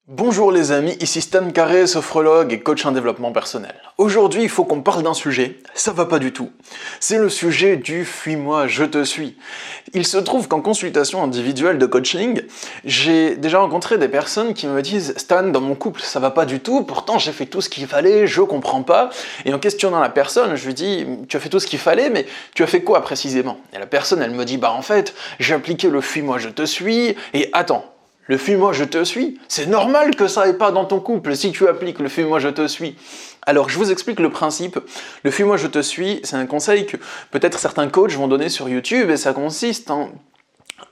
Bonjour les amis, ici Stan Carré, sophrologue et coach en développement personnel. Aujourd'hui, il faut qu'on parle d'un sujet, ça va pas du tout. C'est le sujet du « fuis-moi, je te suis ». Il se trouve qu'en consultation individuelle de coaching, j'ai déjà rencontré des personnes qui me disent « Stan, dans mon couple, ça va pas du tout, pourtant j'ai fait tout ce qu'il fallait, je comprends pas ». Et en questionnant la personne, je lui dis « Tu as fait tout ce qu'il fallait, mais tu as fait quoi précisément ?» Et la personne, elle me dit « Bah en fait, j'ai appliqué le « fuis-moi, je te suis » et attends. Le fuis-moi, je te suis, c'est normal que ça n'aille pas dans ton couple si tu appliques le fuis-moi, je te suis. Alors, je vous explique le principe. Le fuis-moi, je te suis, c'est un conseil que peut-être certains coachs vont donner sur YouTube et ça consiste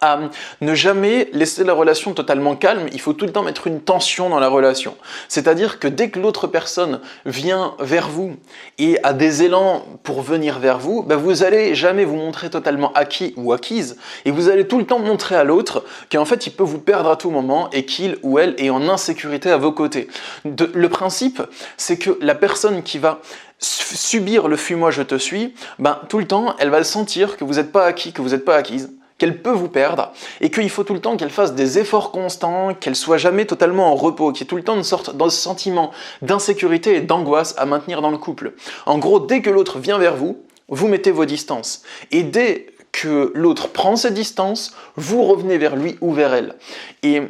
à ne jamais laisser la relation totalement calme, il faut tout le temps mettre une tension dans la relation. C'est-à-dire que dès que l'autre personne vient vers vous et a des élans pour venir vers vous, ben vous allez jamais vous montrer totalement acquis ou acquise et vous allez tout le temps montrer à l'autre qu'en fait il peut vous perdre à tout moment et qu'il ou elle est en insécurité à vos côtés. Le principe, c'est que la personne qui va subir le fuis-moi je te suis, ben tout le temps elle va sentir que vous n'êtes pas acquis, que vous n'êtes pas acquise, qu'elle peut vous perdre, et qu'il faut tout le temps qu'elle fasse des efforts constants, qu'elle soit jamais totalement en repos, qu'il y ait tout le temps une sorte de sentiment d'insécurité et d'angoisse à maintenir dans le couple. En gros, dès que l'autre vient vers vous, vous mettez vos distances. Et dès que l'autre prend ses distances, vous revenez vers lui ou vers elle. Et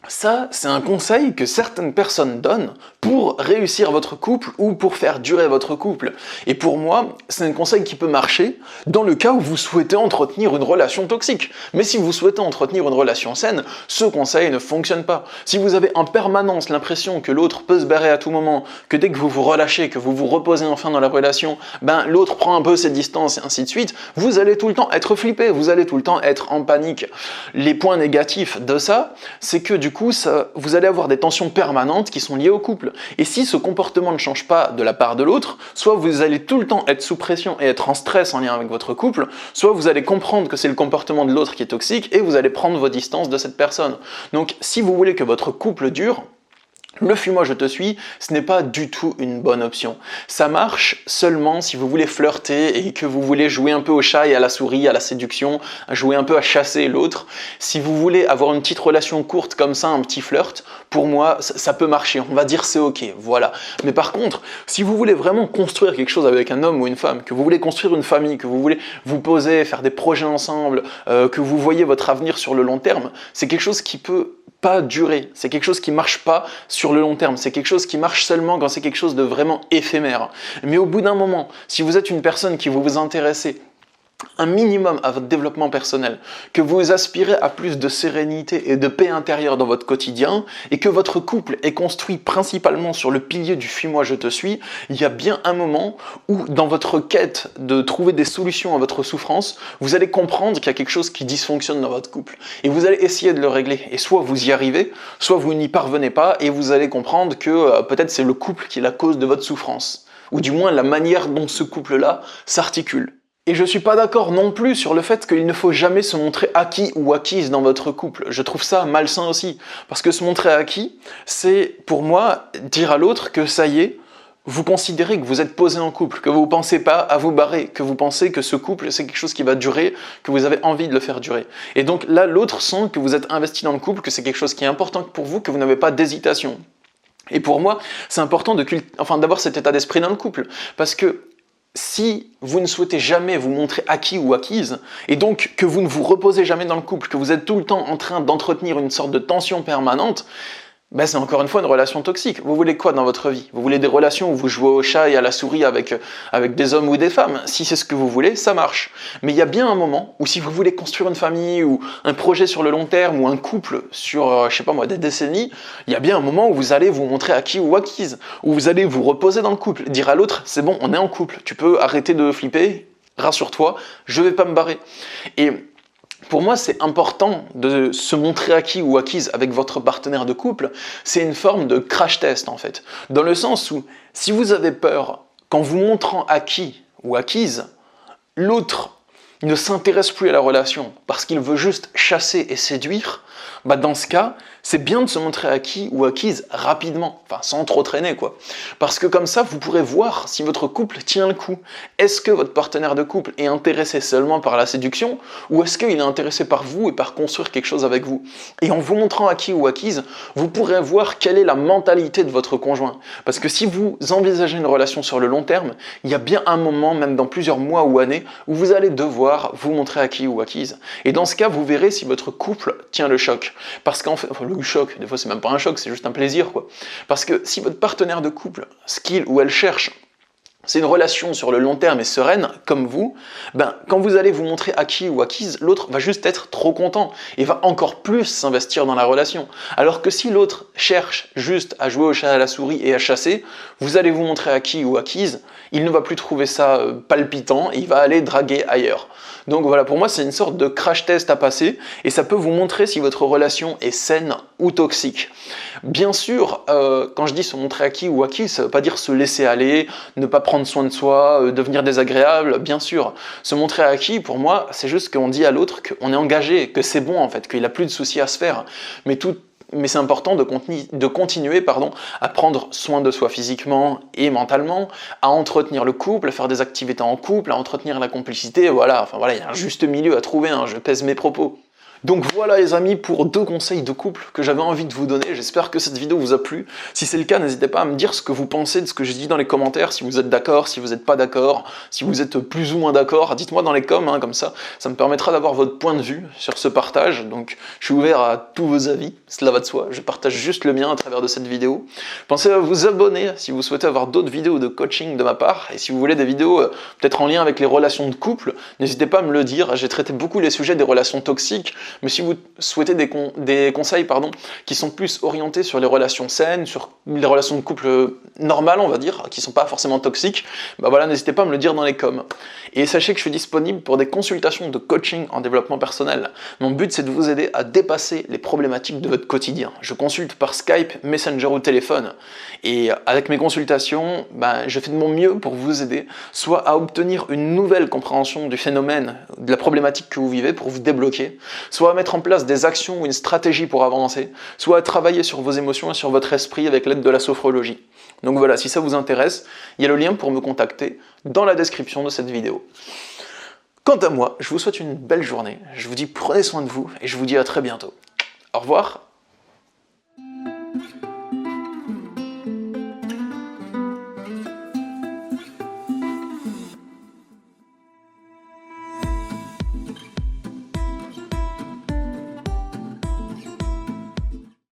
ça, c'est un conseil que certaines personnes donnent pour réussir votre couple ou pour faire durer votre couple. Et pour moi, c'est un conseil qui peut marcher dans le cas où vous souhaitez entretenir une relation toxique. Mais si vous souhaitez entretenir une relation saine, ce conseil ne fonctionne pas. Si vous avez en permanence l'impression que l'autre peut se barrer à tout moment, que dès que vous vous relâchez, que vous vous reposez enfin dans la relation, ben l'autre prend un peu ses distances et ainsi de suite, vous allez tout le temps être flippé, vous allez tout le temps être en panique. Les points négatifs de ça, c'est que du coup, vous allez avoir des tensions permanentes qui sont liées au couple. Et si ce comportement ne change pas de la part de l'autre, soit vous allez tout le temps être sous pression et être en stress en lien avec votre couple, soit vous allez comprendre que c'est le comportement de l'autre qui est toxique et vous allez prendre vos distances de cette personne. Donc si vous voulez que votre couple dure, le fuis-moi je te suis, ce n'est pas du tout une bonne option. Ça marche seulement si vous voulez flirter et que vous voulez jouer un peu au chat et à la souris, à la séduction, jouer un peu à chasser l'autre. Si vous voulez avoir une petite relation courte comme ça, un petit flirt, pour moi, ça peut marcher. On va dire c'est ok, voilà. Mais par contre, si vous voulez vraiment construire quelque chose avec un homme ou une femme, que vous voulez construire une famille, que vous voulez vous poser, faire des projets ensemble, que vous voyez votre avenir sur le long terme, c'est quelque chose qui peut pas durer, c'est quelque chose qui marche pas sur le long terme, c'est quelque chose qui marche seulement quand c'est quelque chose de vraiment éphémère. Mais au bout d'un moment, si vous êtes une personne qui vous intéressez un minimum à votre développement personnel, que vous aspirez à plus de sérénité et de paix intérieure dans votre quotidien, et que votre couple est construit principalement sur le pilier du « fuis-moi, je te suis », il y a bien un moment où, dans votre quête de trouver des solutions à votre souffrance, vous allez comprendre qu'il y a quelque chose qui dysfonctionne dans votre couple. Et vous allez essayer de le régler. Et soit vous y arrivez, soit vous n'y parvenez pas, et vous allez comprendre que peut-être c'est le couple qui est la cause de votre souffrance. Ou du moins la manière dont ce couple-là s'articule. Et je suis pas d'accord non plus sur le fait qu'il ne faut jamais se montrer acquis ou acquise dans votre couple. Je trouve ça malsain aussi. Parce que se montrer acquis, c'est pour moi dire à l'autre que ça y est, vous considérez que vous êtes posé en couple, que vous ne pensez pas à vous barrer, que vous pensez que ce couple c'est quelque chose qui va durer, que vous avez envie de le faire durer. Et donc là, l'autre sent que vous êtes investi dans le couple, que c'est quelque chose qui est important pour vous, que vous n'avez pas d'hésitation. Et pour moi, c'est important d'avoir cet état d'esprit dans le couple. Parce que si vous ne souhaitez jamais vous montrer acquis ou acquise, et donc que vous ne vous reposez jamais dans le couple, que vous êtes tout le temps en train d'entretenir une sorte de tension permanente, ben c'est encore une fois une relation toxique. Vous voulez quoi dans votre vie? Vous voulez des relations où vous jouez au chat et à la souris avec des hommes ou des femmes? Si c'est ce que vous voulez, ça marche. Mais il y a bien un moment où si vous voulez construire une famille ou un projet sur le long terme ou un couple sur, je sais pas moi, des décennies, il y a bien un moment où vous allez vous montrer acquis ou acquise, où vous allez vous reposer dans le couple, dire à l'autre, c'est bon, on est en couple, tu peux arrêter de flipper, rassure-toi, je vais pas me barrer. Et pour moi, c'est important de se montrer acquis ou acquise avec votre partenaire de couple. C'est une forme de crash test en fait. Dans le sens où, si vous avez peur, qu'en vous montrant acquis ou acquise, l'autre ne s'intéresse plus à la relation parce qu'il veut juste chasser et séduire, bah dans ce cas, c'est bien de se montrer acquis ou acquise rapidement, enfin sans trop traîner quoi. Parce que comme ça, vous pourrez voir si votre couple tient le coup. Est-ce que votre partenaire de couple est intéressé seulement par la séduction ou est-ce qu'il est intéressé par vous et par construire quelque chose avec vous? Et en vous montrant acquis ou acquise, vous pourrez voir quelle est la mentalité de votre conjoint. Parce que si vous envisagez une relation sur le long terme, il y a bien un moment, même dans plusieurs mois ou années, où vous allez devoir vous montrer acquis ou acquise. Et dans ce cas, vous verrez si votre couple tient le choc. Parce qu'en fait, le choc, des fois c'est même pas un choc, c'est juste un plaisir quoi. Parce que si votre partenaire de couple, ce qu'il ou elle cherche, c'est une relation sur le long terme et sereine, comme vous, ben, quand vous allez vous montrer acquis ou acquise, l'autre va juste être trop content et va encore plus s'investir dans la relation. Alors que si l'autre cherche juste à jouer au chat à la souris et à chasser, vous allez vous montrer acquis ou acquise, il ne va plus trouver ça palpitant et il va aller draguer ailleurs. Donc voilà, pour moi c'est une sorte de crash test à passer et ça peut vous montrer si votre relation est saine ou toxique. Bien sûr, quand je dis se montrer acquis ou acquise, ça ne veut pas dire se laisser aller, ne pas prendre soin de soi, devenir désagréable, bien sûr. Se montrer acquis, pour moi, c'est juste qu'on dit à l'autre qu'on est engagé, que c'est bon en fait, qu'il n'a plus de soucis à se faire. Mais c'est important de continuer à prendre soin de soi physiquement et mentalement, à entretenir le couple, à faire des activités en couple, à entretenir la complicité, voilà, enfin voilà, il y a un juste milieu à trouver, hein, je pèse mes propos. Donc voilà les amis pour 2 conseils de couple que j'avais envie de vous donner, j'espère que cette vidéo vous a plu. Si c'est le cas, n'hésitez pas à me dire ce que vous pensez de ce que j'ai dit dans les commentaires, si vous êtes d'accord, si vous n'êtes pas d'accord, si vous êtes plus ou moins d'accord, dites-moi dans les coms, hein, comme ça me permettra d'avoir votre point de vue sur ce partage, donc je suis ouvert à tous vos avis, cela va de soi, je partage juste le mien à travers de cette vidéo. Pensez à vous abonner si vous souhaitez avoir d'autres vidéos de coaching de ma part, et si vous voulez des vidéos peut-être en lien avec les relations de couple, n'hésitez pas à me le dire, j'ai traité beaucoup les sujets des relations toxiques, mais si vous souhaitez des conseils qui sont plus orientés sur les relations saines, sur les relations de couple normales, on va dire, qui ne sont pas forcément toxiques, bah voilà, n'hésitez pas à me le dire dans les coms. Et sachez que je suis disponible pour des consultations de coaching en développement personnel. Mon but, c'est de vous aider à dépasser les problématiques de votre quotidien. Je consulte par Skype, Messenger ou téléphone. Et avec mes consultations, je fais de mon mieux pour vous aider, soit à obtenir une nouvelle compréhension du phénomène, de la problématique que vous vivez pour vous débloquer, soit à mettre en place des actions ou une stratégie pour avancer, soit à travailler sur vos émotions et sur votre esprit avec l'aide de la sophrologie. Donc voilà, si ça vous intéresse, il y a le lien pour me contacter dans la description de cette vidéo. Quant à moi, je vous souhaite une belle journée, je vous dis prenez soin de vous et je vous dis à très bientôt. Au revoir.